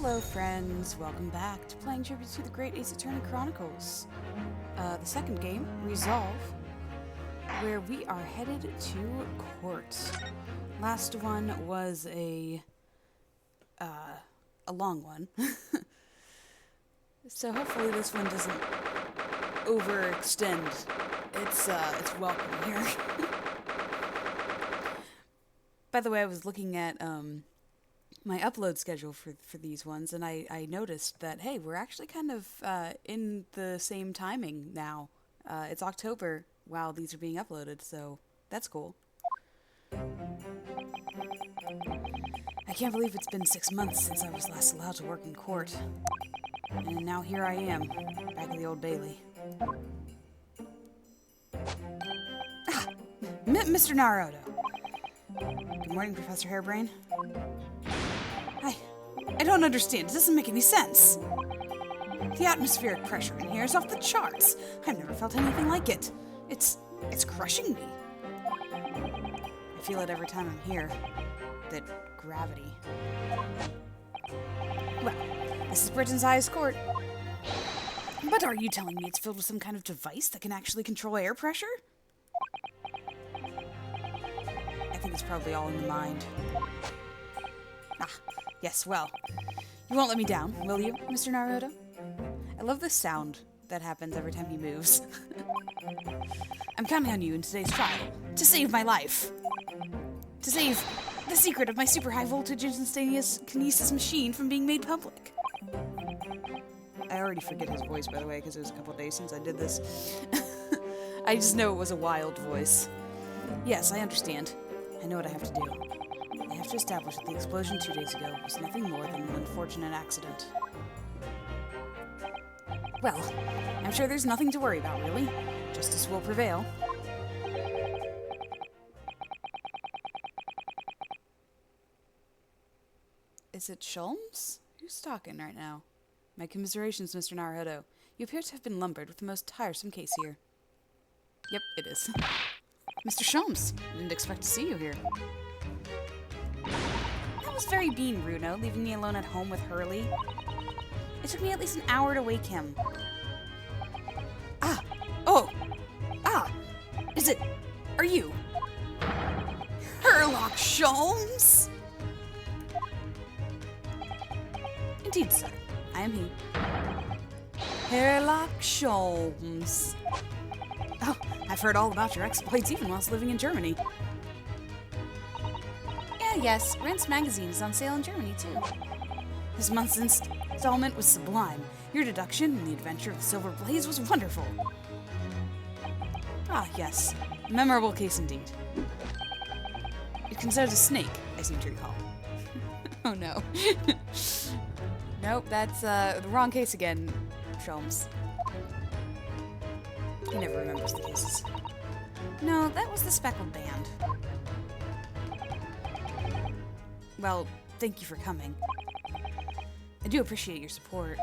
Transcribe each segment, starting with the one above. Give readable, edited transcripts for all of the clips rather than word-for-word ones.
Hello friends, welcome back to playing Tribute to the Great Ace Attorney Chronicles. The second game, Resolve, where we are headed to court. Last one was a long one. So hopefully this one doesn't overextend. It's welcome here. By the way, I was looking at my upload schedule for these ones, and I noticed that, hey, we're actually kind of in the same timing now. It's October while these are being uploaded, so that's cool. I can't believe it's been 6 months since I was last allowed to work in court. And now here I am, back at the Old Bailey. Ah! Mr. Naruto. Good morning, Professor Harebrayne. I don't understand. It doesn't make any sense. The atmospheric pressure in here is off the charts. I've never felt anything like it. It's crushing me. I feel it every time I'm here. That gravity. Well, this is Britain's highest court. But are you telling me it's filled with some kind of device that can actually control air pressure? I think it's probably all in the mind. Ah, yes, well, you won't let me down, will you, Mr. Naruto? I love the sound that happens every time he moves. I'm counting on you in today's trial to save my life. To save the secret of my super high voltage instantaneous kinesis machine from being made public. I already forget his voice, by the way, because it was a couple days since I did this. I just know it was a wild voice. Yes, I understand. I know what I have to do. I have to establish that the explosion 2 days ago was nothing more than an unfortunate accident. Well, I'm sure there's nothing to worry about, really. Justice will prevail. Is it Sholmes? Who's talking right now? My commiserations, Mr. Naruto. You appear to have been lumbered with the most tiresome case here. Yep, it is. Mr. Sholmes, I didn't expect to see you here. That was very mean, Runo, leaving me alone at home with Hurley. It took me at least an hour to wake him. Are you? Herlock Sholmes? Indeed, sir. I am he. Herlock Sholmes. Oh, I've heard all about your exploits even whilst living in Germany. Yes, Rent's magazine is on sale in Germany, too. This month's installment was sublime. Your deduction in the adventure of the Silver Blaze was wonderful. Ah, yes. A memorable case indeed. It concerns a snake, I seem to recall. Oh, no. Nope, that's the wrong case again, Sholmes. He never remembers the cases. No, that was the Speckled Band. Well, thank you for coming. I do appreciate your support.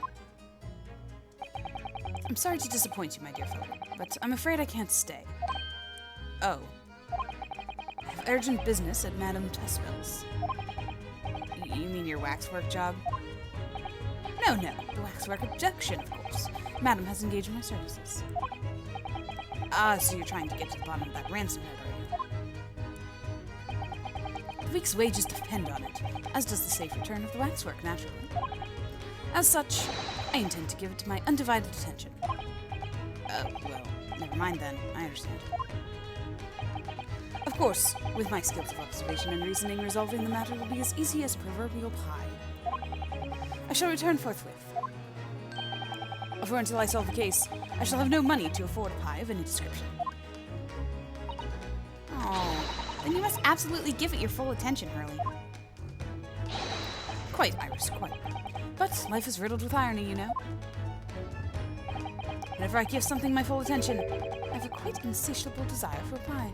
I'm sorry to disappoint you, my dear fellow, but I'm afraid I can't stay. Oh. I have urgent business at Madame Tespel's. You mean your waxwork job? No, the waxwork objection, of course. Madame has engaged in my services. Ah, so you're trying to get to the bottom of that ransom note, are you? The week's wages depend on it, as does the safe return of the waxwork, naturally. As such, I intend to give it my undivided attention. Well, never mind then. I understand. Of course, with my skills of observation and reasoning, resolving the matter will be as easy as proverbial pie. I shall return forthwith. For until I solve the case, I shall have no money to afford a pie of any description. Oh, then you must absolutely give it your full attention, Hurley. Quite, Iris, quite. But life is riddled with irony, you know. Whenever I give something my full attention, I have a quite insatiable desire for a pie.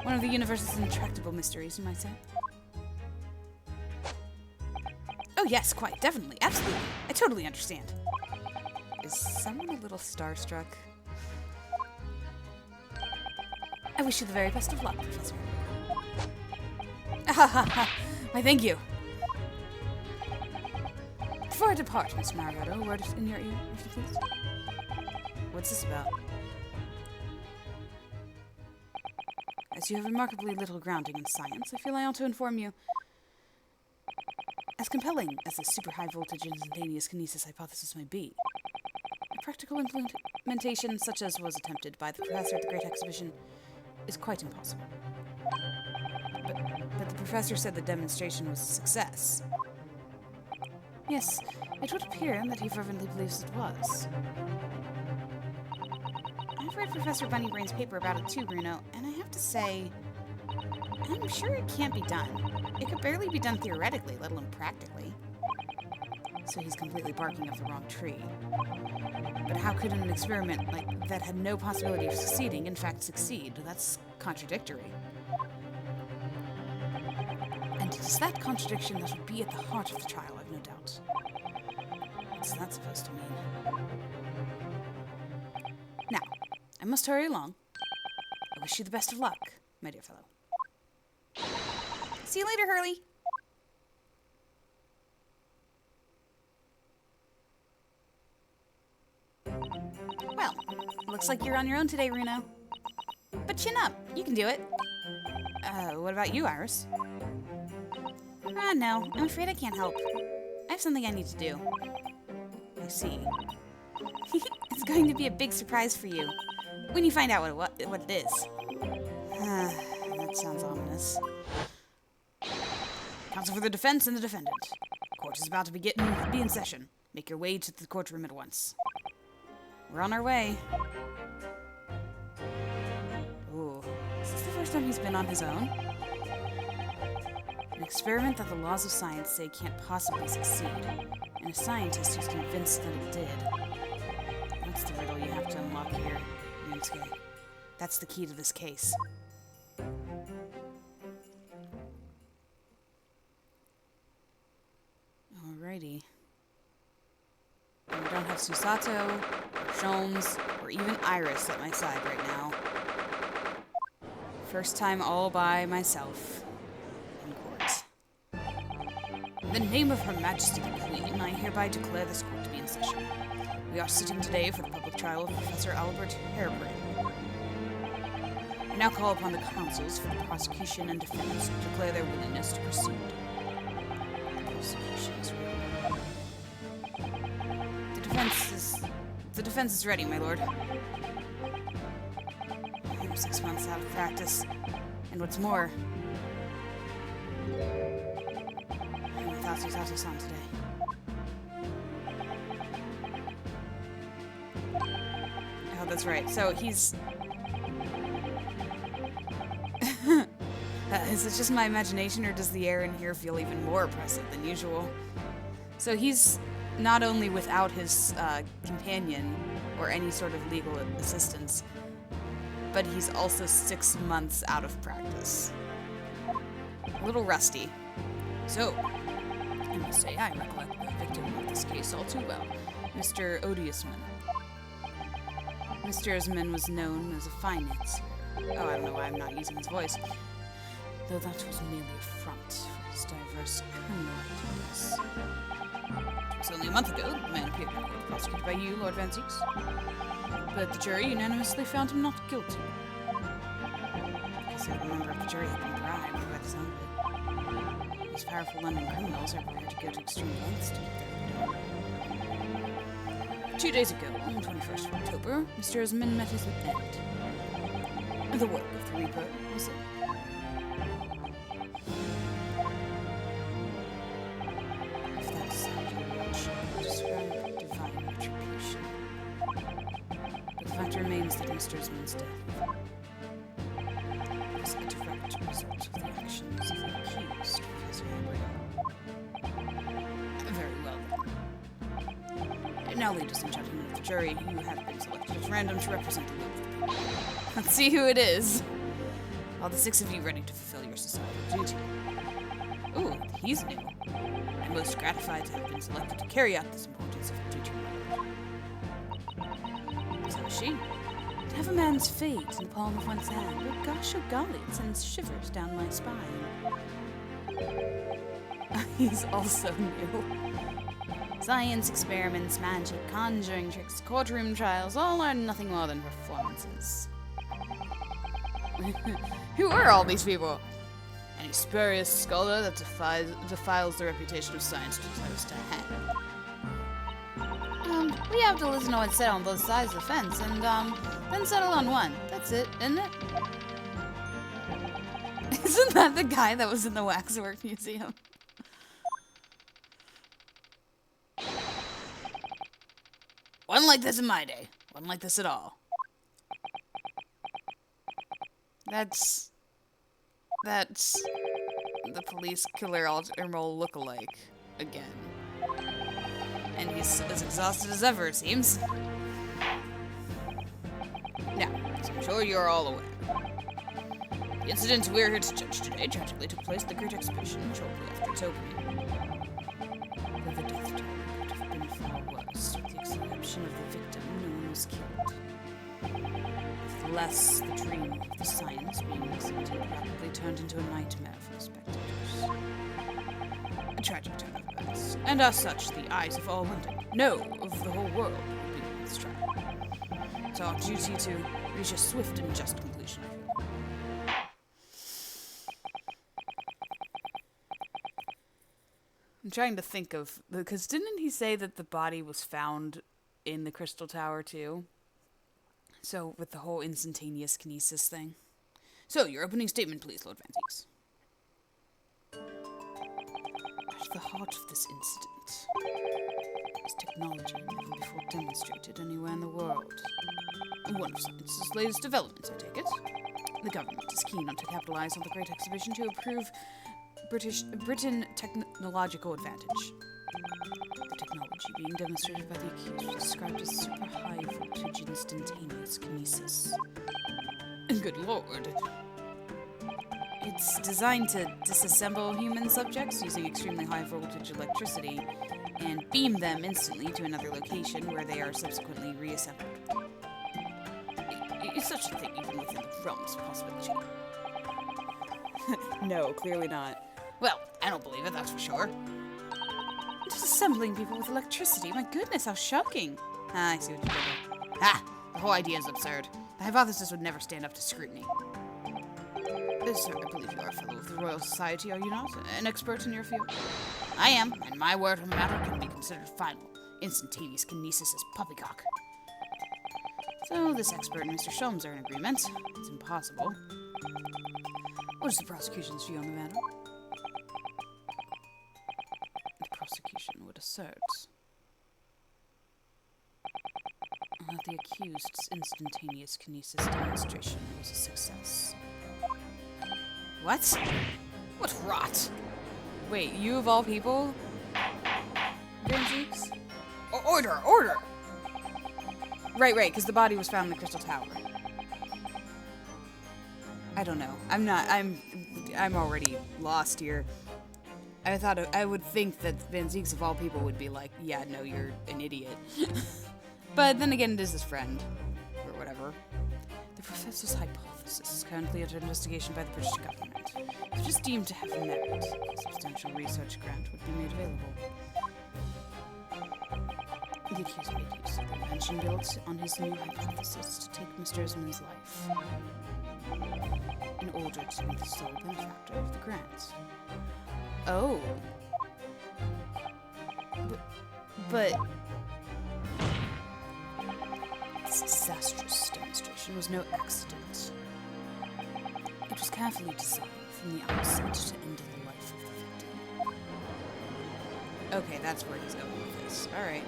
One of the universe's intractable mysteries, you might say. Oh yes, quite, definitely, absolutely. I totally understand. Is someone a little starstruck? I wish you the very best of luck, Professor. Why, thank you. Before I depart, Miss Naruto, a word in your ear, if you please. What's this about? As you have remarkably little grounding in science, I feel I ought to inform you. As compelling as the super high voltage instantaneous kinesis hypothesis may be, a practical implementation such as was attempted by the professor at the Great Exhibition is quite impossible. But the professor said the demonstration was a success. Yes, it would appear that he fervently believes it was. I've read Professor Bunnybrain's paper about it too, Bruno, and I have to say, I'm sure it can't be done. It could barely be done theoretically, let alone practically. So he's completely barking up the wrong tree. But how could an experiment like that had no possibility of succeeding, in fact succeed? That's contradictory. And it is that contradiction that would be at the heart of the trial, I've no doubt. What's that supposed to mean? Now, I must hurry along. I wish you the best of luck, my dear fellow. See you later, Hurley. Well, looks like you're on your own today, Runo. But chin up, you can do it. What about you, Iris? No, I'm afraid I can't help. I have something I need to do. I see. It's going to be a big surprise for you when you find out what it is. That sounds ominous. Counsel for the defense and the defendant. Court is about to be in session. Make your way to the courtroom at once. We're on our way. Ooh, is this the first time he's been on his own? An experiment that the laws of science say can't possibly succeed, and a scientist who's convinced that it did. That's the riddle you have to unlock here, Ryusuke. That's the key to this case. Alrighty. I don't have Susato, Sholmes, or even Iris at my side right now. First time all by myself in court. In the name of Her Majesty the Queen, I hereby declare this court to be in session. We are sitting today for the public trial of Professor Harebrayne. I now call upon the counsels for the prosecution and defense to declare their willingness to proceed. The prosecution is ready. The defense is ready, my lord. I'm 6 months out of practice. And what's more, I'm without Susato-san today. Oh, that's right. So he's... is it just my imagination, or does the air in here feel even more oppressive than usual? So he's not only without his companion or any sort of legal assistance, but he's also 6 months out of practice. A little rusty. So, I must say I recollect the victim of this case all too well, Mr. Odiousman. Mr. Osman was known as a financier. Oh, I don't know why I'm not using his voice. Though that was merely a front for his diverse criminal activities. It was only a month ago that the man appeared in court, prosecuted by you, Lord Van Zeeks. But the jury unanimously found him not guilty. Because every member of the jury had been bribed by the sound of it. These powerful London criminals are prepared to go to extreme lengths to get their freedom. 2 days ago, on the 21st of October, Mr. Osman met his end. The work of the Reaper was it. If that sounds rich, describe divine retribution. But the fact remains that Mr. Osman's death was a direct result of the actions of the accused, Professor Harebrayne. Very well, then. Now, ladies and gentlemen of the jury, you have been selected at random to represent the will of the people. Let's see who it is. All the 6 of you ready to fulfill your societal duty. Ooh, he's new. I'm most gratified to have been selected to carry out this important civic duty. So is she. To have a man's fate in the palm of one's hand, oh gosh, oh golly, it sends shivers down my spine. He's also new. Science experiments, magic, conjuring tricks, courtroom trials, all are nothing more than performances. Who are all these people? Any spurious scholar that defiles the reputation of science deserves to hang. We have to listen to what's said on both sides of the fence, and, then settle on one. That's it, isn't it? Isn't that the guy that was in the Waxwork Museum? Wasn't like this in my day. Wasn't like this at all. That's the police killer Emerald look-alike again. And he's as exhausted as ever, it seems. Now, as I'm sure you're all aware, the incident we're here to judge today tragically took place at the Great Exhibition shortly after its opening. Though the death toll could have been far worse, with the exception of the victim, no one was killed. Nevertheless, the dream of the science being exhibited rapidly turned into a nightmare for the spectators. A tragic turn of events, and as such, the eyes of all London, no, of the whole world, will be on this trial. It's our duty to reach a swift and just conclusion. I'm trying to think of, because didn't he say that the body was found in the Crystal Tower too? So, with the whole instantaneous kinesis thing. So, your opening statement, please, Lord Van Zieks. At the heart of this incident is technology never before demonstrated anywhere in the world. One of science's latest developments, I take it. The government is keen to capitalize on the Great Exhibition to improve Britain technological advantage. The technology being demonstrated by the accused was described as super high voltage instantaneous kinesis. Good lord. It's designed to disassemble human subjects using extremely high voltage electricity and beam them instantly to another location where they are subsequently reassembled. Is such a thing even within the realms of possibility? No, clearly not. Well, I don't believe it, that's for sure. Disassembling people with electricity? My goodness, how shocking. Ah, I see what you're doing. Ah, the whole idea is absurd. The hypothesis would never stand up to scrutiny. Sir, I believe you are a fellow of the Royal Society, are you not? An expert in your field? I am, and my word on the matter can be considered final. Instantaneous kinesis is poppycock. So, this expert and Mr. Sholmes are in agreement. It's impossible. What is the prosecution's view on the matter? The prosecution would assert that the accused's instantaneous kinesis demonstration was a success. What? What rot? Wait, you of all people? Van Zieks? Order! Order! Right, because the body was found in the Crystal Tower. I don't know. I'm already lost here. I would think that Van Zieks of all people would be like, yeah, no, you're an idiot. But then again, it is his friend. Or whatever. The professor's hypothesis is currently under investigation by the British government. If it is deemed to have merit, a substantial research grant would be made available. The accused made use of the invention built on his new hypothesis to take Mr. Esmond's life, in order to be the sole benefactor of the grant. Oh. But this disastrous demonstration was no accident. It was carefully designed from the outset to end the life of the victim. Okay, that's where he's going with this. Alright.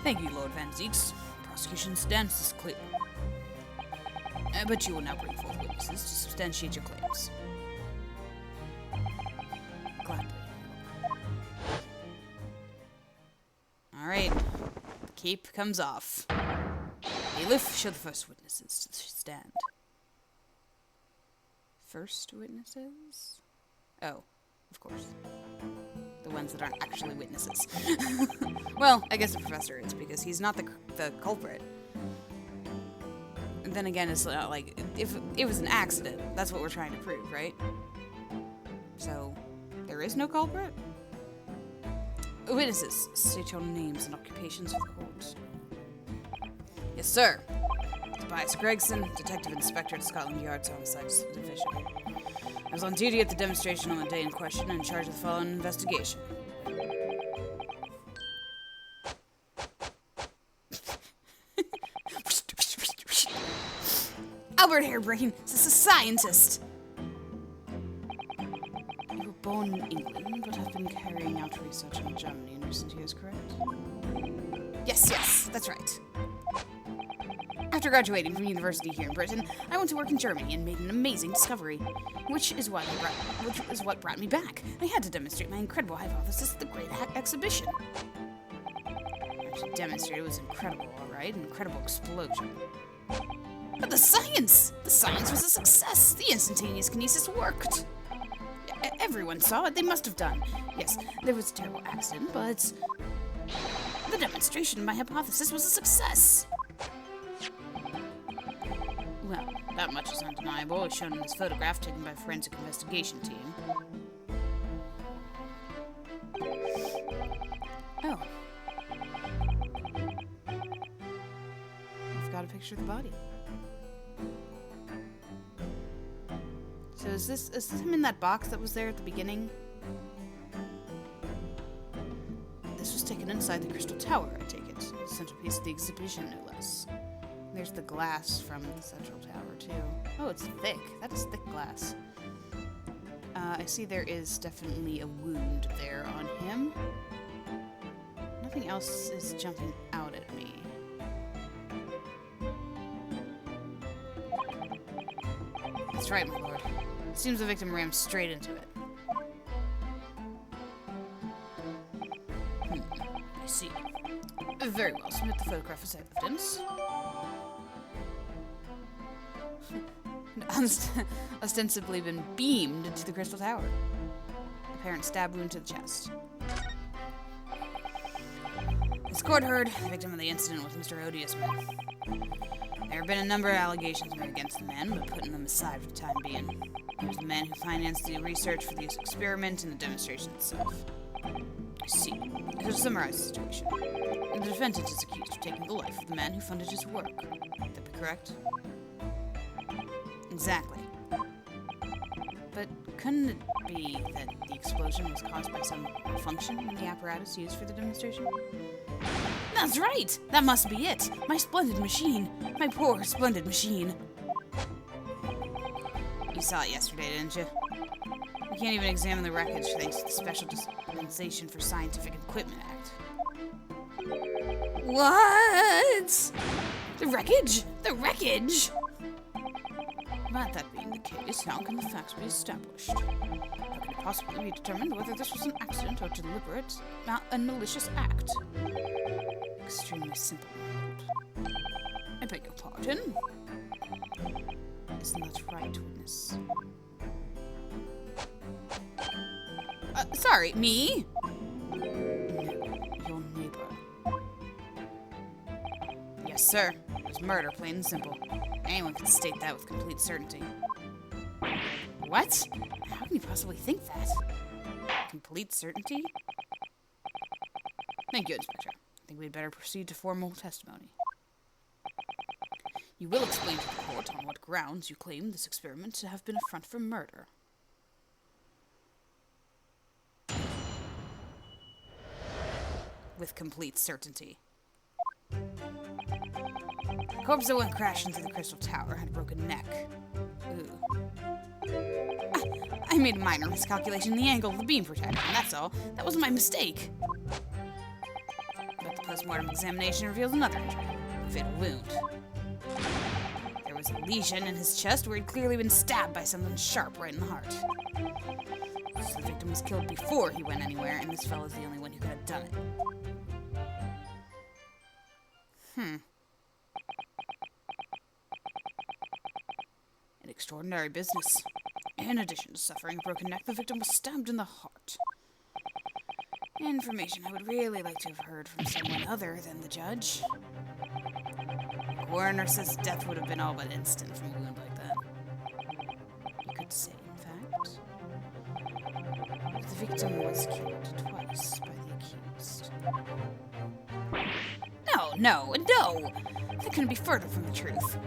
Thank you, Lord Van Zieks. The prosecution's stance is clear. But you will now bring forth witnesses to substantiate your claims. Gladly. Alright. The cape comes off. Bailiff, show the first witnesses to stand. First witnesses? Oh, of course. The ones that aren't actually witnesses. Well, I guess the professor is, because he's not the culprit. And then again, it's not like, if it was an accident, that's what we're trying to prove, right? So, There is no culprit? Witnesses, state your names and occupations for the court. Yes, sir. Tobias Gregson, Detective Inspector at Scotland Yard's Homicide Division. I was on duty at the demonstration on the day in question and in charge of the following investigation. Albert Harebrayne is a scientist. You were born in England, but have been carrying out research in Germany in recent years, correct? Yes, that's right. After graduating from university here in Britain, I went to work in Germany and made an amazing discovery, which is what brought me back. I had to demonstrate my incredible hypothesis at the Great Exhibition. Actually, demonstrated was incredible, all right? An incredible explosion. But the science! The science was a success! The instantaneous kinesis worked! Everyone saw it. They must have done. Yes, there was a terrible accident, but the demonstration of my hypothesis was a success. Well, that much is undeniable, as shown in this photograph taken by a forensic investigation team. Oh. I've got a picture of the body. So is this him in that box that was there at the beginning? This was taken inside the Crystal Tower, I take it. The centerpiece of the exhibition, no less. There's the glass from the central tower, too. Oh, it's thick. That is thick glass. I see there is definitely a wound there on him. Nothing else is jumping out at me. That's right, my lord. It seems the victim rammed straight into it. I see. Very well. Submit the photograph as evidence. Ostensibly been beamed into the Crystal Tower. Apparent stab wound to the chest. This court heard the victim of the incident was Mr. Odious-Man. There have been a number of allegations made against the man, but putting them aside for the time being. He was the man who financed the research for this experiment and the demonstration itself. I see. To summarize the situation, the defendant is accused of taking the life of the man who funded his work. Would that be correct? Exactly. But couldn't it be that the explosion was caused by some malfunction in the apparatus used for the demonstration? That's right! That must be it! My splendid machine! My poor, splendid machine! You saw it yesterday, didn't you? We can't even examine the wreckage thanks to the Special Dispensation for Scientific Equipment Act. What? The wreckage? The wreckage? But that being the case, how can the facts be established? How can it possibly be determined whether this was an accident or deliberate, a malicious act? Extremely simple, my lord. I beg your pardon? Isn't that right, witness? Sorry, me? No, your neighbor. Yes, sir. It was murder, plain and simple. Anyone can state that with complete certainty. What? How can you possibly think that? Complete certainty? Thank you, Inspector. I think we'd better proceed to formal testimony. You will explain to the court on what grounds you claim this experiment to have been a front for murder. With complete certainty. The corpse that went crashing into the Crystal Tower had a broken neck. Ooh. I made a minor miscalculation in the angle of the beam protector, and that's all. That was my mistake. But the post-mortem examination revealed another injury, a fatal wound. There was a lesion in his chest where he'd clearly been stabbed by something sharp right in the heart. So the victim was killed before he went anywhere, and this fellow's the only one who could have done it. An extraordinary business. In addition to suffering a broken neck, the victim was stabbed in the heart. Information I would really like to have heard from someone other than the judge. The coroner says death would have been all but instant from a wound like that. You could say, in fact, if the The victim was killed twice by the accused. No! That couldn't be further from the truth.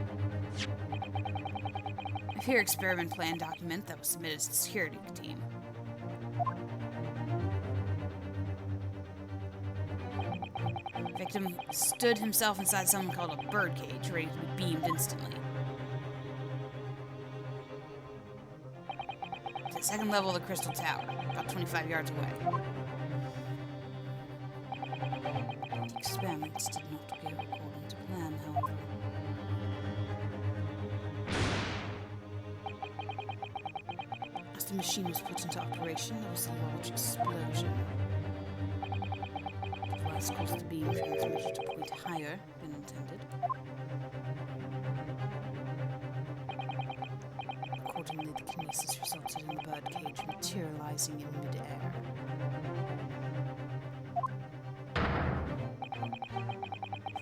I've here experiment plan document that was submitted to the security team. Victim stood himself inside something called a bird cage, ready to be beamed instantly. To the second level of the Crystal Tower, about 25 yards away. The experiments did not go according to plan, however. As the machine was put into operation, there was a large explosion. The blast caused the beam transmitter to point higher than intended. Accordingly, the kinesis resulted in the birdcage materializing in midair.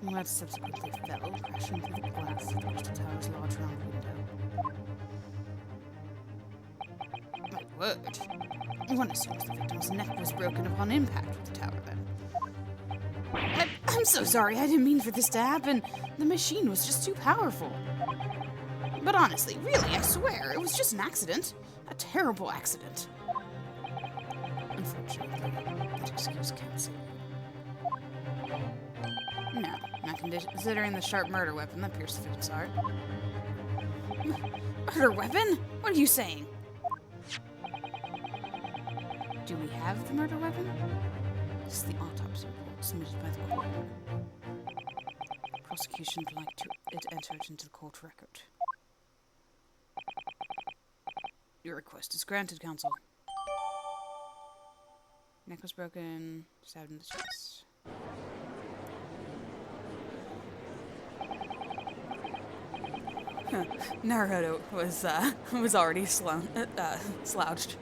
The word subsequently fell, crashing through the glass of the Crystal Tower's large round window. My word! One assumes the victim's neck was broken upon impact with the tower, then. I'm so sorry, I didn't mean for this to happen. The machine was just too powerful. But honestly, really, I swear, it was just an accident. A terrible accident. Unfortunately, that excuse can't save you. No, not considering the sharp murder weapon that pierced the victim's heart. Murder weapon? What are you saying? Do we have the murder weapon? This is the autopsy report submitted by the court. Prosecution would like to enter it into the court record. Your request is granted, counsel. Neck was broken, stabbed in the chest. Naruto was already slouched.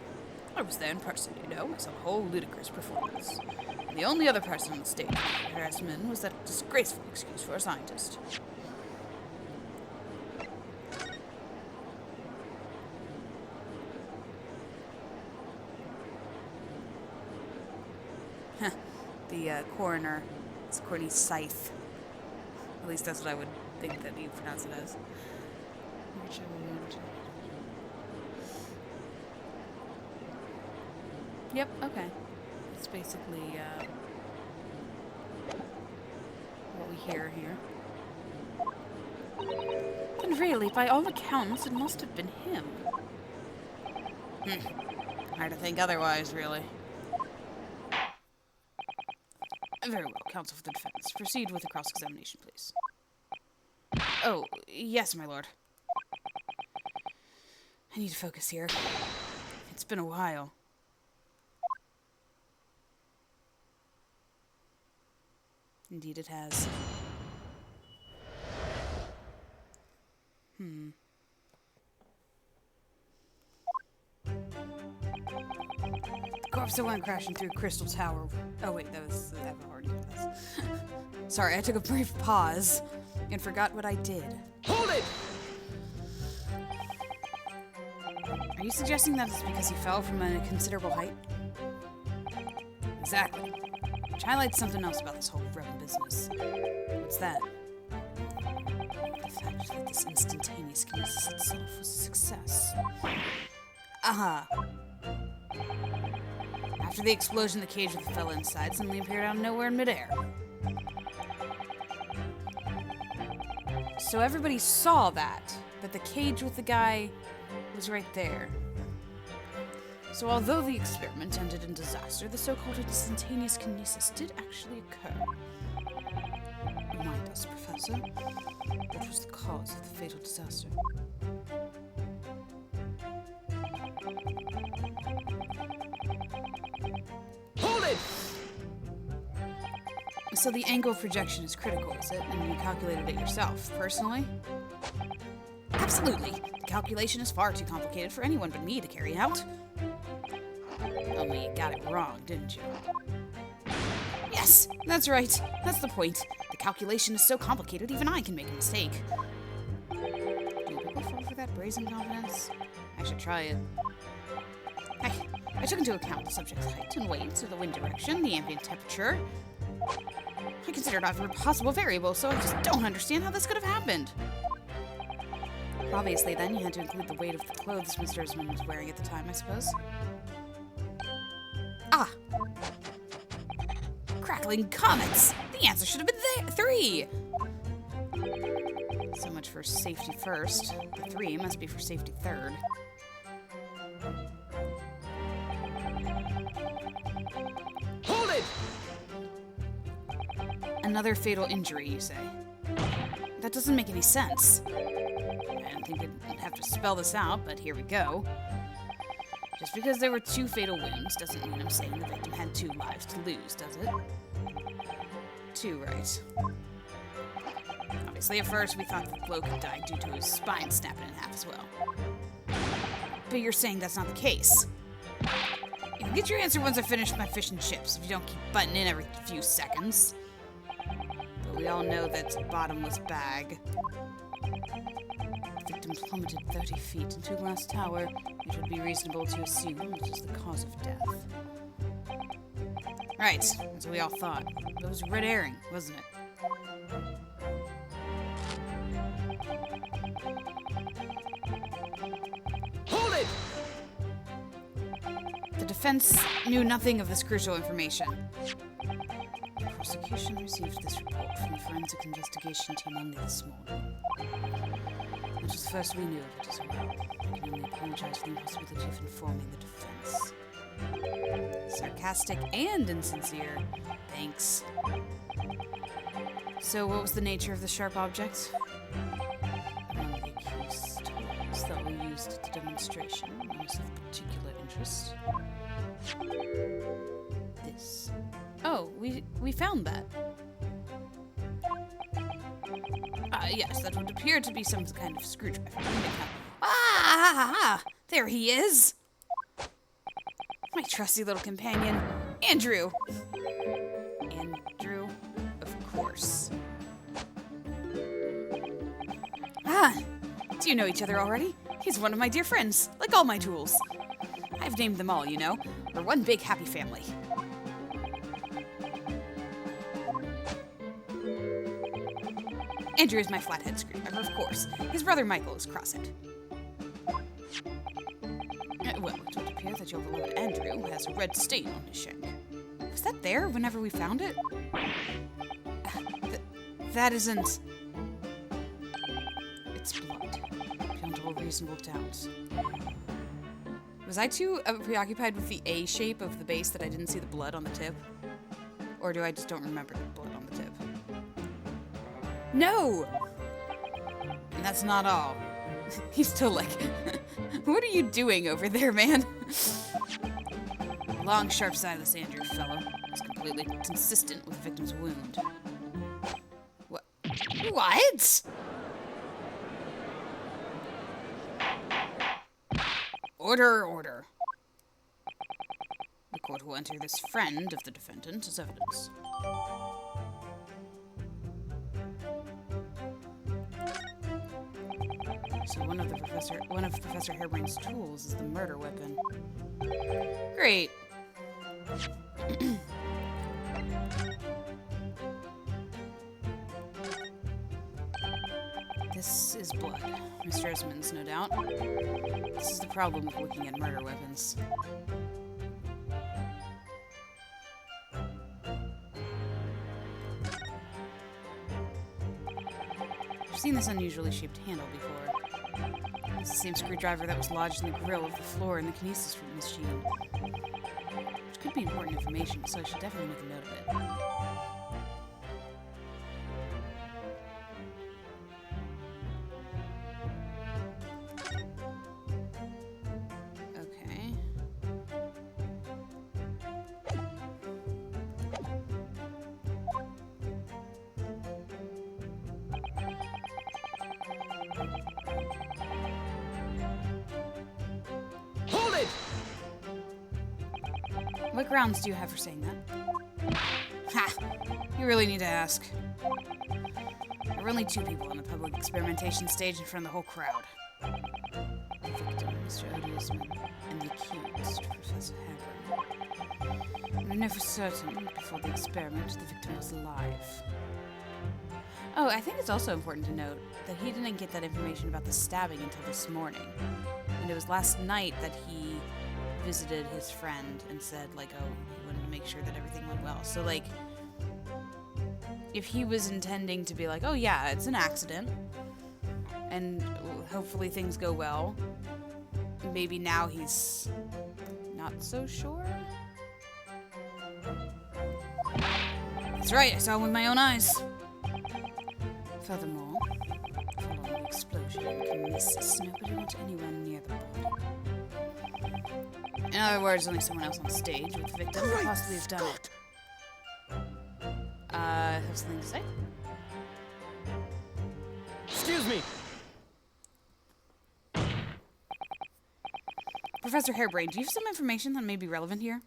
I was there in person, you know. I saw a whole ludicrous performance. And the only other person on the stage with harassment was that disgraceful excuse for a scientist. The coroner is Courtney Scythe. At least that's what I would think that you pronounce it as. Yep, okay. It's basically what we hear here. And really, by all accounts, it must have been him. Hard to think otherwise, really. Very well, counsel for the defense. Proceed with the cross-examination, please. Oh, yes, my lord. I need to focus here. It's been a while. Indeed it has. The corpse that went crashing through Crystal Tower. Oh wait, I've already done this. Sorry, I took a brief pause and forgot what I did. Hold it! Are you suggesting that it's because he fell from a considerable height? Exactly. Which highlights something else about this whole rebel business. What's that? The fact that this instantaneous kinesis itself was a success. Aha! After the explosion, the cage with the fella inside suddenly appeared out of nowhere in midair. So everybody saw that the cage with the guy was right there. So although the experiment ended in disaster, the so-called instantaneous kinesis did actually occur. Remind us, Professor, what was the cause of the fatal disaster? Hold it! So the angle of projection is critical, is it? And you calculated it yourself, personally? Absolutely! The calculation is far too complicated for anyone but me to carry out. Only you got it wrong, didn't you? Yes, that's right. That's the point. The calculation is so complicated, even I can make a mistake. Do people fall for that brazen confidence? I should try it. I took into account the subject's height and weight, so the wind direction, the ambient temperature. I considered every possible variable, so I just don't understand how this could have happened. Obviously, then, you had to include the weight of the clothes Mr. Esmond was wearing at the time, I suppose. Ah! Crackling comets! The answer should have been 3! So much for safety first. The 3 must be for safety third. Hold it! Another fatal injury, you say? That doesn't make any sense. I didn't think I'd have to spell this out, but here we go. Just because there were 2 fatal wounds doesn't mean I'm saying the victim had 2 lives to lose, does it? 2, right. Obviously, at first, we thought the bloke had died due to his spine snapping in half as well. But you're saying that's not the case. You can get your answer once I finish my fish and chips, if you don't keep butting in every few seconds. But we all know that's a bottomless bag. The victim plummeted 30 feet into a glass tower. It would be reasonable to assume it is the cause of death. Right, as we all thought. It was a red herring, wasn't it? Hold it! The defense knew nothing of this crucial information. The prosecution received this report from the forensic investigation team only this morning. It was the first we knew of it as well. I can only apologize for the impossibility of informing the defense. Sarcastic and insincere. Thanks. So, what was the nature of the sharp object? One of the accused's tools that were used at the demonstration was of particular interest. This. Oh, we found that. Yes, that would appear to be some kind of screwdriver. Ah! There he is! My trusty little companion, Andrew! Andrew, of course. Ah! Do you know each other already? He's one of my dear friends, like all my tools. I've named them all, you know. We're one big happy family. Andrew is my flathead screwdriver, of course. His brother Michael is crosshead. Well, it would appear that your beloved Andrew has a red stain on his shank. Was that there whenever we found it? That isn't... It's blood. Beyond all reasonable doubt. Was I too preoccupied with the A shape of the base that I didn't see the blood on the tip? Or do I just don't remember the blood on the tip? No! And that's not all. He's still like, what are you doing over there, man? Long, sharp side of this Andrew fellow is completely consistent with the victim's wound. What? What? Order, order. The court will enter this friend of the defendant as evidence. So one of Professor Harebrayne's tools is the murder weapon. Great. This is blood. Mr. Esmond's, no doubt. This is the problem with looking at murder weapons. I've seen this unusually shaped handle before. It's the same screwdriver that was lodged in the grill of the floor in the kinesis machine. Which could be important information, so I should definitely make a note of it. Okay. Hold it! What grounds do you have for saying that? Ha! You really need to ask. There were only 2 people on the public experimentation stage in front of the whole crowd. victim, Mr. Odiusman, and the accused, Professor Harebrayne. We know for certain, before the experiment, the victim was alive. Oh, I think it's also important to note that he didn't get that information about the stabbing until this morning. And it was last night that he visited his friend and said, like, oh, he wanted to make sure that everything went well. So, like, if he was intending to be like, oh yeah, it's an accident, and hopefully things go well, maybe now he's not so sure? That's right, I saw it with my own eyes. Furthermore, following the explosion and kinesis, nobody went anywhere near the body. In other words, only someone else on stage with the victim could possibly have done it. Have something to say? Excuse me. Professor Harebrayne, do you have some information that may be relevant here?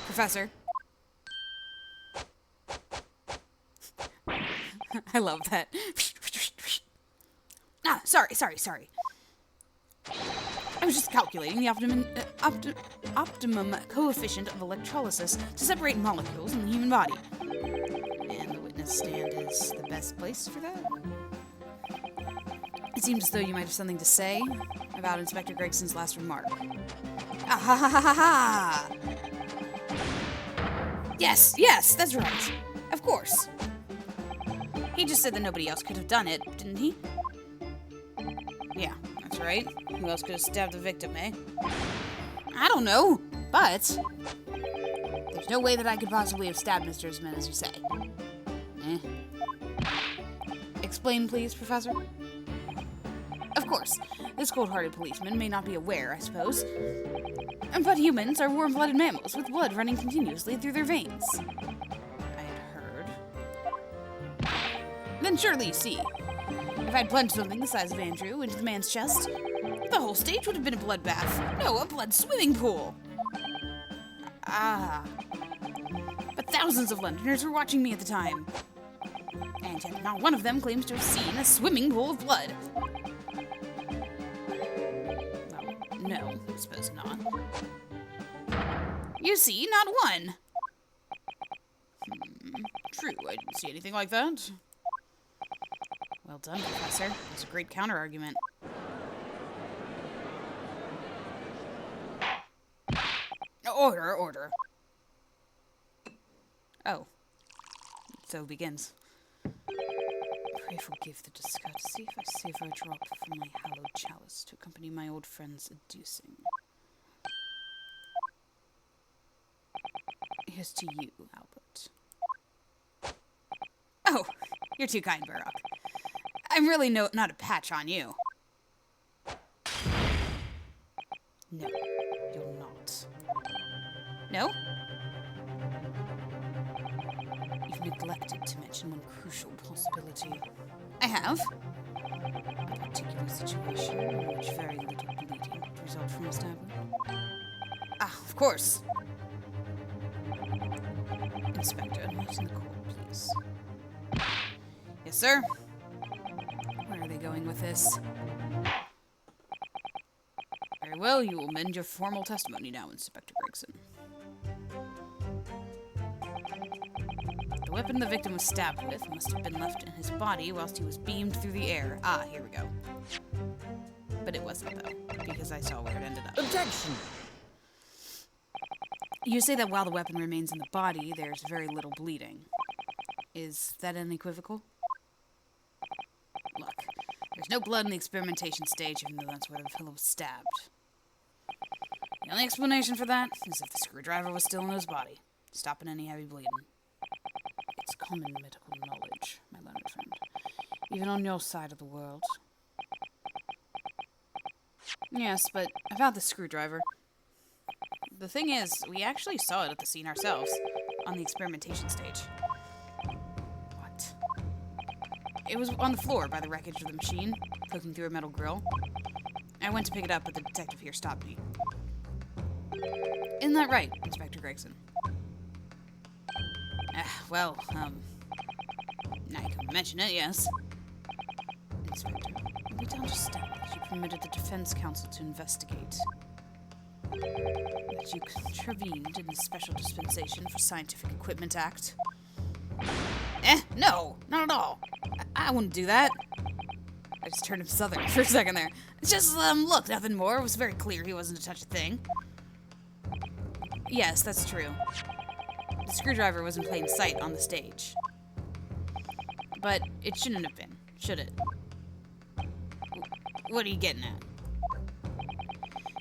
Professor? I love that. Sorry. I was just calculating the optimum coefficient of electrolysis to separate molecules in the human body. And the witness stand is the best place for that? It seems as though you might have something to say about Inspector Gregson's last remark. Ah ha ha ha ha ha! Yes, that's right. Of course. He just said that nobody else could have done it, didn't he? Yeah, that's right. Who else could have stabbed the victim, eh? I don't know, but there's no way that I could possibly have stabbed Mr. Usman, as you say. Explain, please, Professor? Of course, this cold-hearted policeman may not be aware, I suppose. But humans are warm-blooded mammals with blood running continuously through their veins. I had heard. Then surely you see, if I'd plunged something the size of Andrew into the man's chest, the whole stage would have been a bloodbath. No, a blood swimming pool. Ah. But thousands of Londoners were watching me at the time. And yet not one of them claims to have seen a swimming pool of blood. Well, no, I suppose not. You see, not one. True, I didn't see anything like that. Well done, Professor. That's a great counter-argument. Order. Oh. So begins. Pray forgive the discourtesy if I savour a drop from my hallowed chalice to accompany my old friend's adducing. Here's to you, Albert. Oh, you're too kind, Barak. I'm really not a patch on you. No, you're not. No? You've neglected to mention one crucial possibility. I have? A particular situation in which very little bleeding would result from a stabbing. Ah, of course. Inspector, light in the court, please. Yes, sir? Where are they going with this? Very well, you will amend your formal testimony now, Inspector Gregson. The weapon the victim was stabbed with must have been left in his body whilst he was beamed through the air. Ah, here we go. But it wasn't, though, because I saw where it ended up. Objection! You say that while the weapon remains in the body, there's very little bleeding. Is that unequivocal? Look, there's no blood in the experimentation stage, even though that's where the fellow was stabbed. The only explanation for that is if the screwdriver was still in his body, stopping any heavy bleeding. It's common medical knowledge, my learned friend, even on your side of the world. Yes, but about the screwdriver. The thing is, we actually saw it at the scene ourselves, on the experimentation stage. What? It was on the floor by the wreckage of the machine, poking through a metal grill. I went to pick it up, but the detective here stopped me. Isn't that right, Inspector Gregson? Well, now you can mention it, yes. Inspector. We don't understand that you permitted the defense counsel to investigate. That you contravened in the Special Dispensation for Scientific Equipment Act. No, not at all. I wouldn't do that. I just turned him southern for a second there. It's just, look, nothing more. It was very clear he wasn't to touch a thing. Yes, that's true. The screwdriver was in plain sight on the stage. But it shouldn't have been, should it? What are you getting at?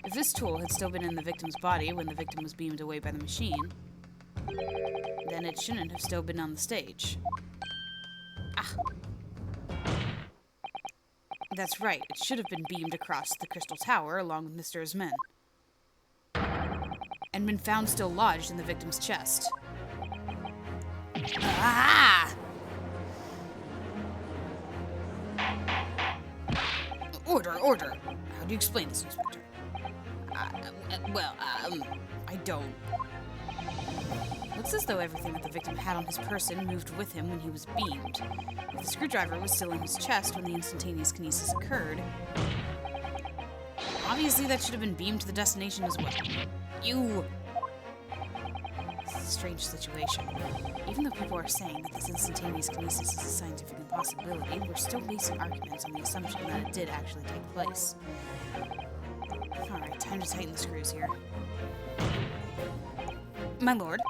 If this tool had still been in the victim's body when the victim was beamed away by the machine, then it shouldn't have still been on the stage. Ah. That's right, it should have been beamed across the Crystal Tower along with Mr. Harebrayne. And been found still lodged in the victim's chest. Ah! Order. How do you explain this, Inspector? I don't. Looks as though everything that the victim had on his person moved with him when he was beamed. If the screwdriver was still in his chest when the instantaneous kinesis occurred, obviously that should have been beamed to the destination as well. This is a strange situation. Even though people are saying that this instantaneous kinesis is a scientific impossibility, we're still basing arguments on the assumption that it did actually take place. Alright, time to tighten the screws here. My lord,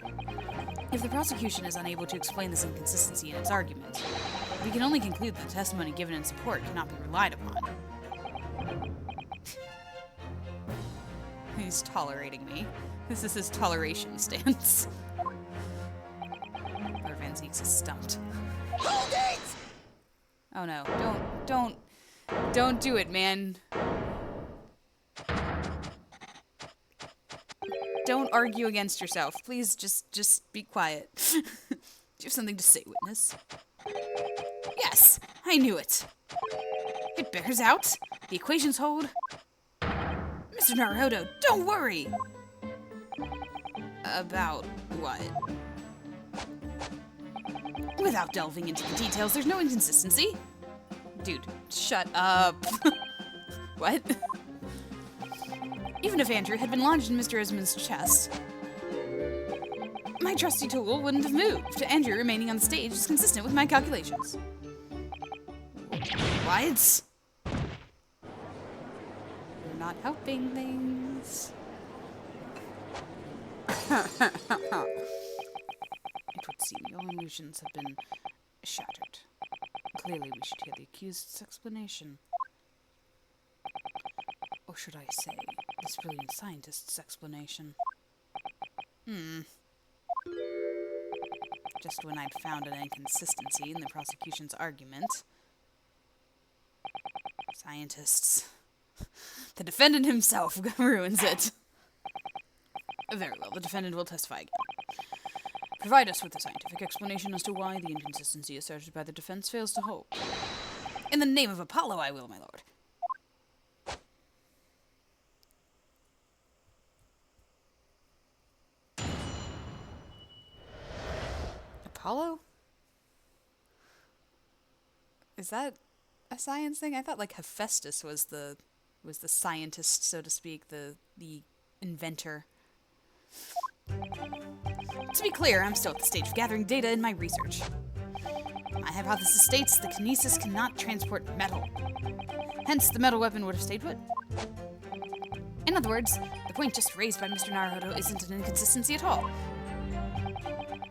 if the prosecution is unable to explain this inconsistency in its argument, we can only conclude that the testimony given in support cannot be relied upon. He's tolerating me. This is his toleration stance. Lord Van Zieks is stumped. Hold it! Oh no, don't do it, man. Don't argue against yourself. Please just be quiet. Do you have something to say, witness? Yes, I knew it. It bears out. The equations hold. Mr. Naruhodo, don't worry. About what? Without delving into the details, there's no inconsistency. Dude, shut up. What? Even if Andrew had been lodged in Mr. Harebrayne's chest, my trusty tool wouldn't have moved. Andrew remaining on the stage is consistent with my calculations. What? You're not helping things. It would seem your illusions have been shattered. Clearly we should hear the accused's explanation. Or should I say, this brilliant scientist's explanation? Just when I'd found an inconsistency in the prosecution's argument. Scientists. The defendant himself ruins it. Very well, the defendant will testify again. Provide us with a scientific explanation as to why the inconsistency asserted by the defense fails to hold. In the name of Apollo, I will, my lord. Apollo? Is that a science thing? I thought like Hephaestus was the scientist, so to speak, the inventor. To be clear, I'm still at the stage of gathering data in my research. My hypothesis states the kinesis cannot transport metal. Hence, the metal weapon would have stayed put. In other words, the point just raised by Mr. Naruhodo isn't an inconsistency at all.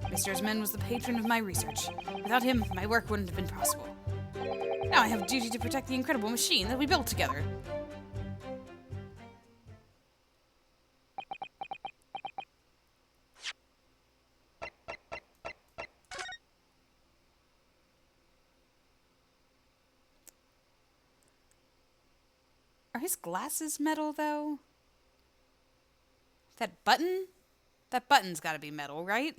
Mr. Harebrayne was the patron of my research. Without him, my work wouldn't have been possible. Now I have a duty to protect the incredible machine that we built together. Are his glasses metal, though? That button? That button's gotta be metal, right?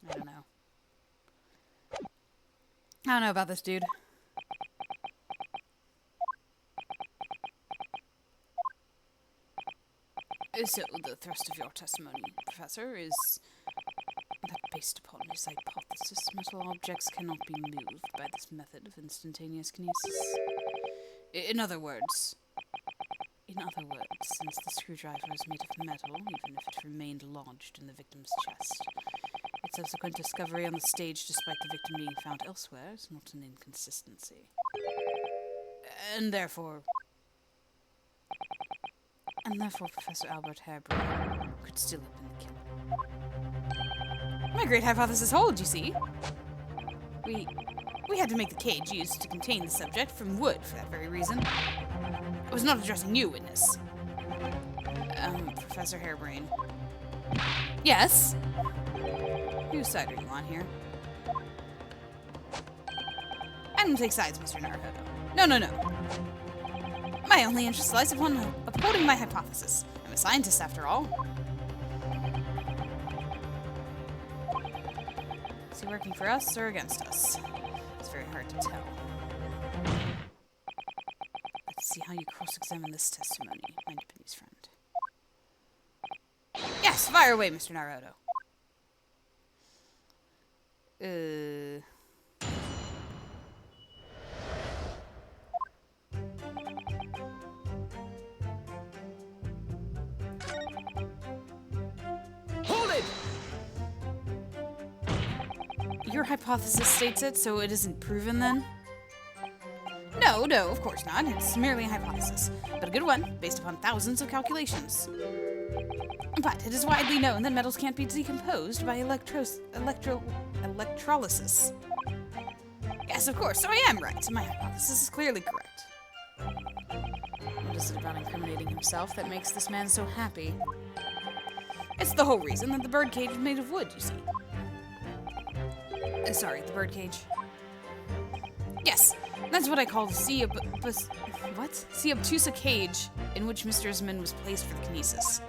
I don't know. I don't know about this dude. So, the thrust of your testimony, Professor, is Based upon his hypothesis, metal objects cannot be moved by this method of instantaneous kinesis. In other words, since the screwdriver is made of metal, even if it remained lodged in the victim's chest, its subsequent discovery on the stage despite the victim being found elsewhere is not an inconsistency. And therefore Professor Albert Harebrayne could still have been the killer. My great hypothesis holds, you see. We had to make the cage used to contain the subject from wood for that very reason. I was not addressing you, witness. Professor Harebrayne. Yes? Whose side are you on here? I don't take sides, Mr. Naruhodo. No. My only interest lies upon upholding my hypothesis. I'm a scientist, after all. Is he working for us or against us? It's very hard to tell. Let's see how you cross-examine this testimony, my Japanese friend. Yes, fire away, Mr. Naruhodo. Hold it! Your hypothesis states it, so it isn't proven then? No, of course not. It's merely a hypothesis, but a good one, based upon thousands of calculations. But it is widely known that metals can't be decomposed by electrolysis. Yes, of course, so I am right. My hypothesis is clearly correct. What is it about incriminating himself that makes this man so happy? It's the whole reason that the birdcage is made of wood, you see. Sorry, the birdcage. Yes, that's what I call the obtusa cage in which Mr. Isman was placed for the kinesis.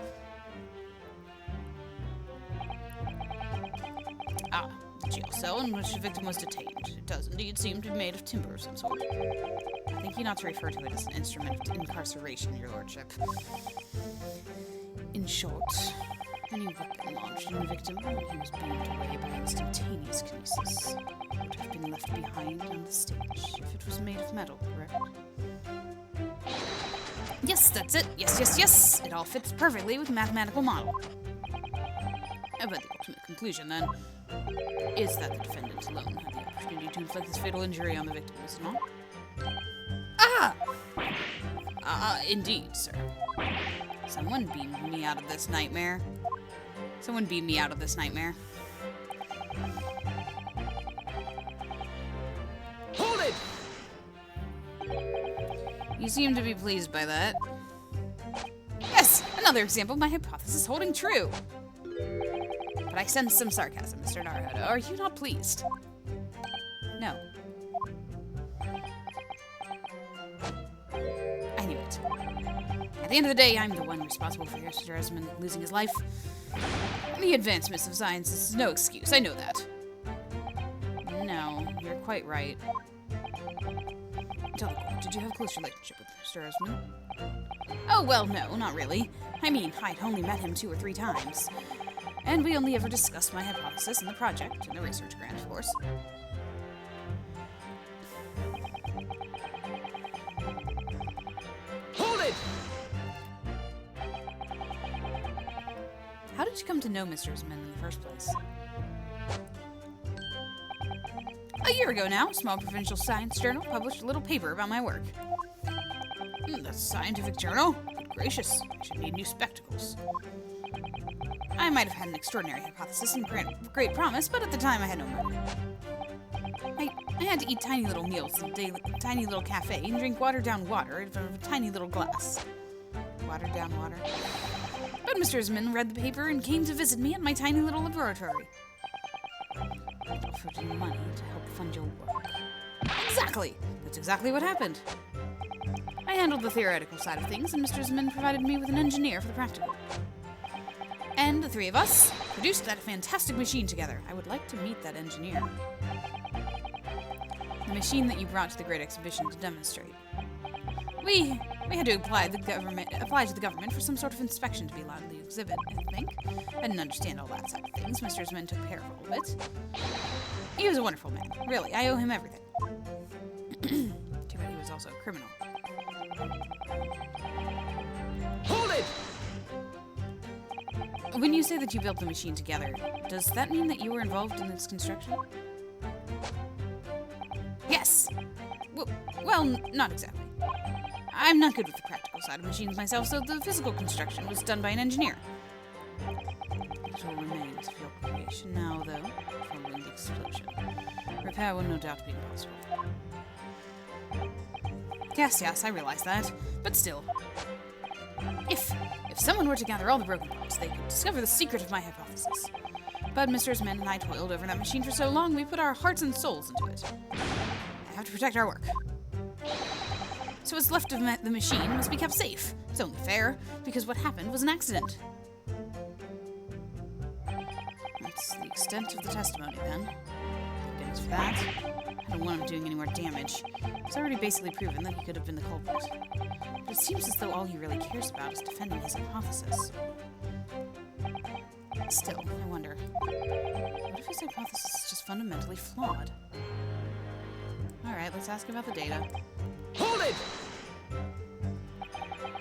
Ah, the jail cell in which the victim was detained. It does indeed seem to be made of timber of some sort. I think you not to refer to it as an instrument of incarceration, your lordship. In short, any weapon lodged in the victim when he was beamed away by instantaneous kinesis would have been left behind on the stage if it was made of metal, correct? Yes, that's it. Yes. It all fits perfectly with the mathematical model. But the ultimate conclusion, then, is that the defendant alone had the opportunity to inflict this fatal injury on the victim, is it not? Indeed, sir. Someone beamed me out of this nightmare. Hold it! You seem to be pleased by that. Yes, another example of my hypothesis holding true. But I sense some sarcasm, Mr. Naruhodo. Are you not pleased? No. I knew it. At the end of the day, I'm the one responsible for Mr. Esmond losing his life. The advancements of science is no excuse, I know that. No, you're quite right. Tell the court, did you have a close relationship with Mr. Esmond? Oh, well, no, not really. I mean, I'd only met him 2 or 3 times. And we only ever discussed my hypothesis and the project, and the research grant, of course. Hold it! How did you come to know Mr. Isman in the first place? A year ago now, a small provincial science journal published a little paper about my work. That's a scientific journal? Good gracious, I should need new spectacles. I might have had an extraordinary hypothesis and great promise, but at the time I had no money. I had to eat tiny little meals in a tiny little cafe and drink watered-down water out of a tiny little glass. Watered-down water. But Mr. Isman read the paper and came to visit me at my tiny little laboratory. I offered you money to help fund your work. Exactly! That's exactly what happened. I handled the theoretical side of things, and Mr. Isman provided me with an engineer for the practical. And the 3 of us produced that fantastic machine together. I would like to meet that engineer. The machine that you brought to the Great Exhibition to demonstrate. We had to apply to the government for some sort of inspection to be allowed in the exhibit, I think. I didn't understand all that side of things. Mr. Isman took care of all of it. He was a wonderful man. Really, I owe him everything. Too bad he was also a criminal. Hold it! When you say that you built the machine together, does that mean that you were involved in its construction? Yes! Well, not exactly. I'm not good with the practical side of machines myself, so the physical construction was done by an engineer. Little remains of your creation now, though, following the explosion. Repair will no doubt be impossible. Yes, I realize that, but still. If someone were to gather all the broken parts, they could discover the secret of my hypothesis. But Mr. Isman and I toiled over that machine for so long, we put our hearts and souls into it. I have to protect our work. So what's left of the machine must be kept safe. It's only fair, because what happened was an accident. That's the extent of the testimony, then. Thank goodness for that. I don't want him doing any more damage. It's already basically proven that he could have been the culprit. But it seems as though all he really cares about is defending his hypothesis. Still, I wonder, what if his hypothesis is just fundamentally flawed? Alright, let's ask about the data. Hold it!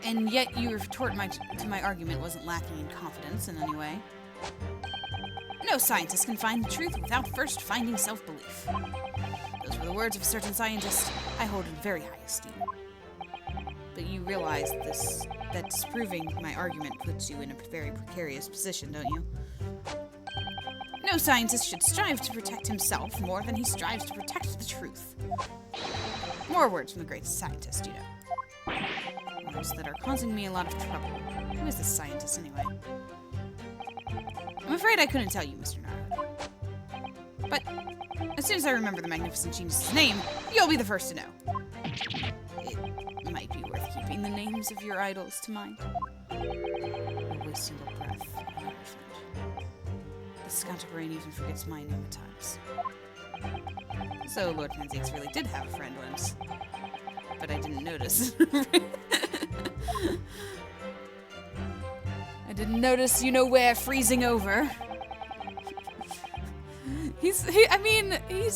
And yet your retort to my argument wasn't lacking in confidence in any way. No scientist can find the truth without first finding self-belief. Those were the words of a certain scientist I hold in very high esteem. But you realize that disproving my argument puts you in a very precarious position, don't you? No scientist should strive to protect himself more than he strives to protect the truth. More words from the greatest scientist, you know. Words that are causing me a lot of trouble. Who is this scientist, anyway? I'm afraid I couldn't tell you, Mr. Naruto. But as soon as I remember the magnificent genius's name, you'll be the first to know. It might be worth keeping the names of your idols to mind. Every single breath, my friend. The Scotterbrain even forgets my name at times. So Lord Fanzix really did have a friend once. But I didn't notice. I didn't notice, you know where, freezing over. He's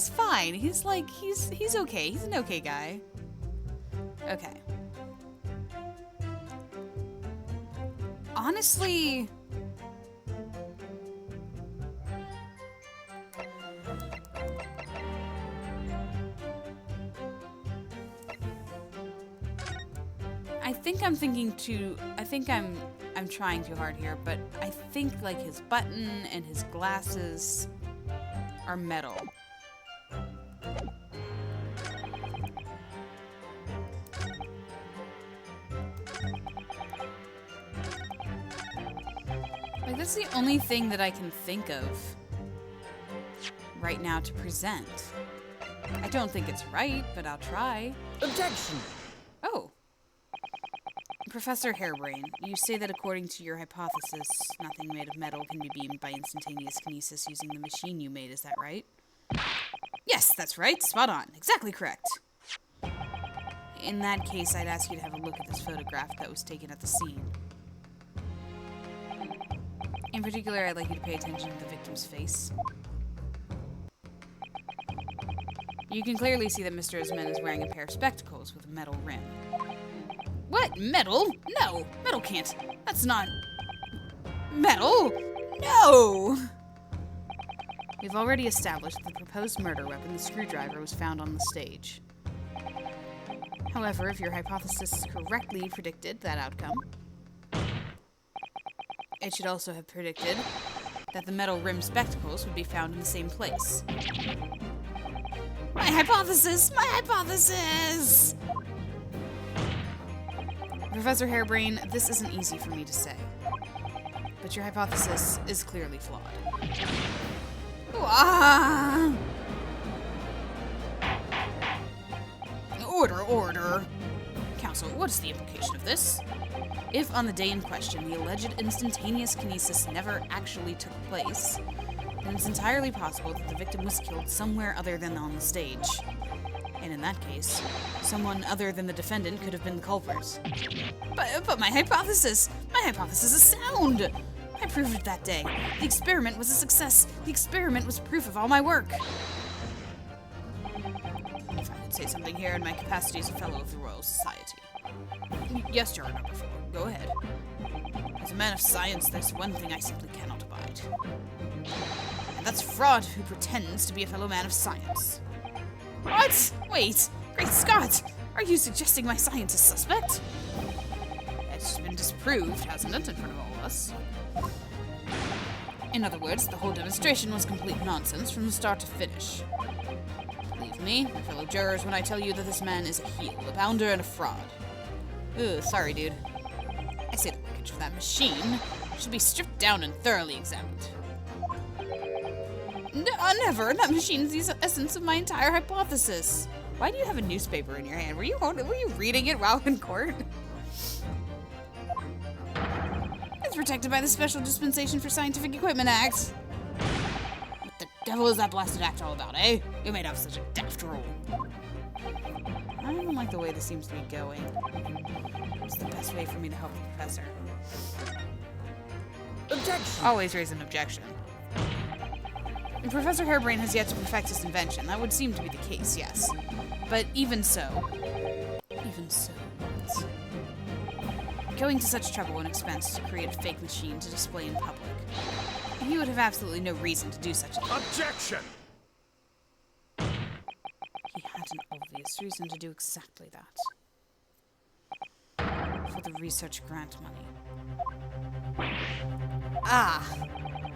fine. He's okay. He's an okay guy. Okay. Honestly, I think I'm trying too hard here, but I think like his button and his glasses are metal. Like that's the only thing that I can think of right now to present. I don't think it's right, but I'll try. Objection! Oh. Professor Harebrayne, you say that according to your hypothesis, nothing made of metal can be beamed by instantaneous kinesis using the machine you made, is that right? Yes, that's right. Spot on. Exactly correct. In that case, I'd ask you to have a look at this photograph that was taken at the scene. In particular, I'd like you to pay attention to the victim's face. You can clearly see that Mr. Isman is wearing a pair of spectacles with a metal rim. What? Metal? No! Metal can't. That's not... metal? No! We've already established that the proposed murder weapon, the screwdriver, was found on the stage. However, if your hypothesis correctly predicted that outcome, it should also have predicted that the metal rimmed spectacles would be found in the same place. My hypothesis! My hypothesis! Professor Harebrayne, this isn't easy for me to say, but your hypothesis is clearly flawed. Ah! Order! Counsel, what is the implication of this? If on the day in question the alleged instantaneous kinesis never actually took place, then it's entirely possible that the victim was killed somewhere other than on the stage. And in that case, someone other than the defendant could have been the culprit. But my hypothesis is sound! I proved it that day. The experiment was a success. The experiment was proof of all my work. If I could say something here in my capacity as a fellow of the Royal Society. Yes, Your Honor, go ahead. As a man of science, there's one thing I simply cannot abide. And that's fraud who pretends to be a fellow man of science. What? Wait! Great Scott! Are you suggesting my science is suspect? It's just been disproved, hasn't it, in front of all of us? In other words, the whole demonstration was complete nonsense from the start to finish. Believe me, my fellow jurors, when I tell you that this man is a heel, a bounder, and a fraud. Ugh, sorry, dude. I say the wreckage of that machine should be stripped down and thoroughly examined. Never! That machine's the essence of my entire hypothesis. Why do you have a newspaper in your hand? Were you reading it while in court? It's protected by the Special Dispensation for Scientific Equipment Act. What the devil is that blasted act all about, eh? You made up such a daft rule. I don't like the way this seems to be going. What's the best way for me to help the professor? Objection! Always raise an objection. And Professor Harebrayne has yet to perfect his invention. That would seem to be the case, yes. But even so, going to such trouble and expense to create a fake machine to display in public, he would have absolutely no reason to do such a thing. Objection! He had an obvious reason to do exactly that. For the research grant money. Ah!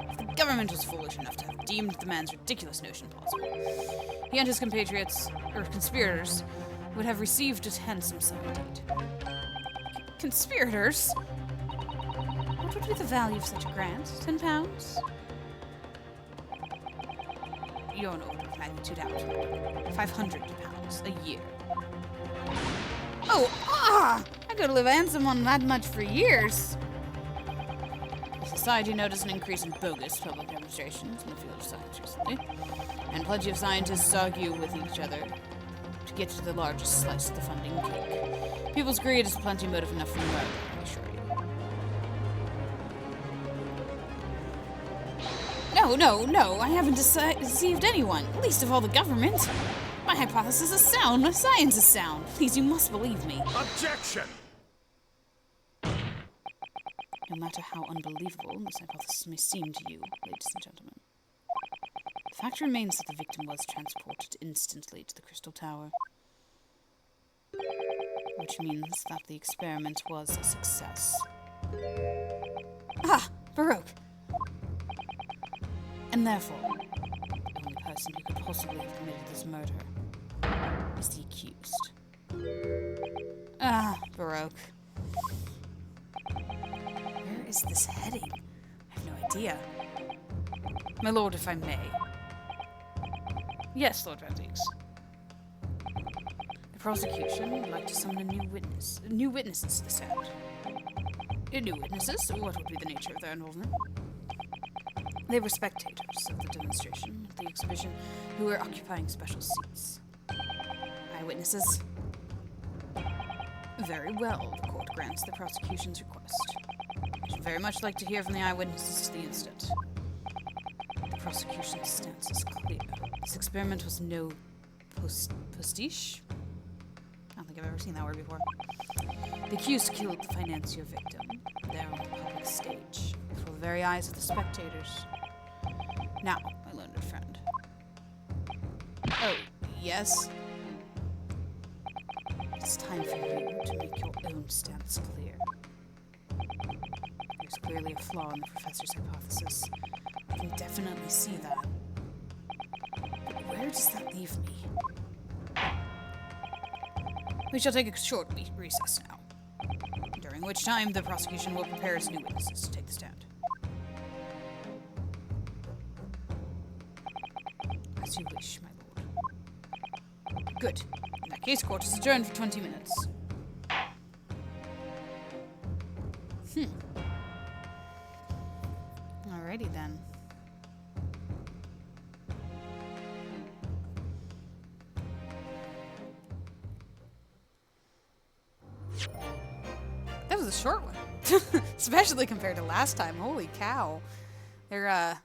If the government was foolish enough to have deemed the man's ridiculous notion plausible, he and his compatriots, or conspirators, would have received a handsome sum indeed. Conspirators? What would be the value of such a grant? £10? You're an order of magnitude out. £500 a year. Oh, I could live handsome on that much for years. The society noticed an increase in bogus public demonstrations in the field of science recently, and plenty of scientists argue with each other to get to the largest slice of the funding cake. People's greed is plenty motive enough for murder, I assure you. No, I haven't deceived anyone, least of all the government. My hypothesis is sound, my science is sound. Please, you must believe me. Objection! No matter how unbelievable this hypothesis may seem to you, ladies and gentlemen, the fact remains that the victim was transported instantly to the Crystal Tower. Which means that the experiment was a success. Ah! Baroque! And therefore, the only person who could possibly have committed this murder is the accused. Ah, Baroque. Where is this heading? I have no idea. My lord, if I may. Yes, Lord Van Deeks. The prosecution would like to summon new witnesses to the stand. New witnesses? What would be the nature of their involvement? They were spectators of the demonstration, of the exhibition, who were occupying special seats. Eyewitnesses? Very well, the court grants the prosecution's request. I should very much like to hear from the eyewitnesses to the incident. The prosecution's stance is clear. This experiment was no postiche? I don't think I've ever seen that word before. The accused killed the financier victim there on the public stage, before the very eyes of the spectators. Now, my learned friend. Oh, yes? It's time for you to make your own stance clear. There's clearly a flaw in the professor's hypothesis. I can definitely see that. But where does that leave me? We shall take a short recess now, during which time the prosecution will prepare its new witnesses to take the stand. As you wish, my lord. Good. In that case, court is adjourned for 20 minutes. Alrighty then. was a short one. Especially compared to last time. Holy cow. They're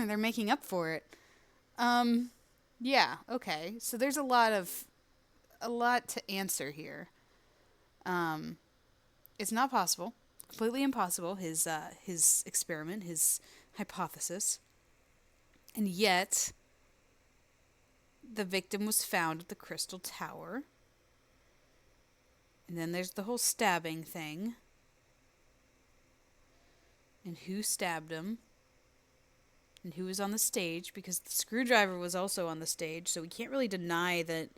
they're making up for it. Yeah, okay. So there's a lot to answer here. It's not possible. Completely impossible, his experiment, his hypothesis. And yet the victim was found at the Crystal Tower. And then there's the whole stabbing thing. And who stabbed him? And who was on the stage, because the screwdriver was also on the stage, so we can't really deny that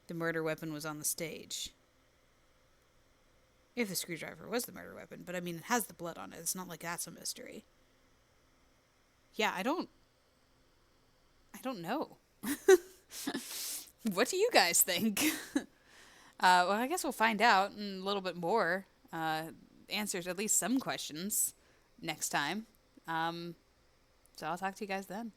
the murder weapon was on the stage. If the screwdriver was the murder weapon, but I mean, it has the blood on it. It's not like that's a mystery. Yeah, I don't know. What do you guys think? Well, I guess we'll find out and a little bit more. Answers at least some questions next time. So I'll talk to you guys then.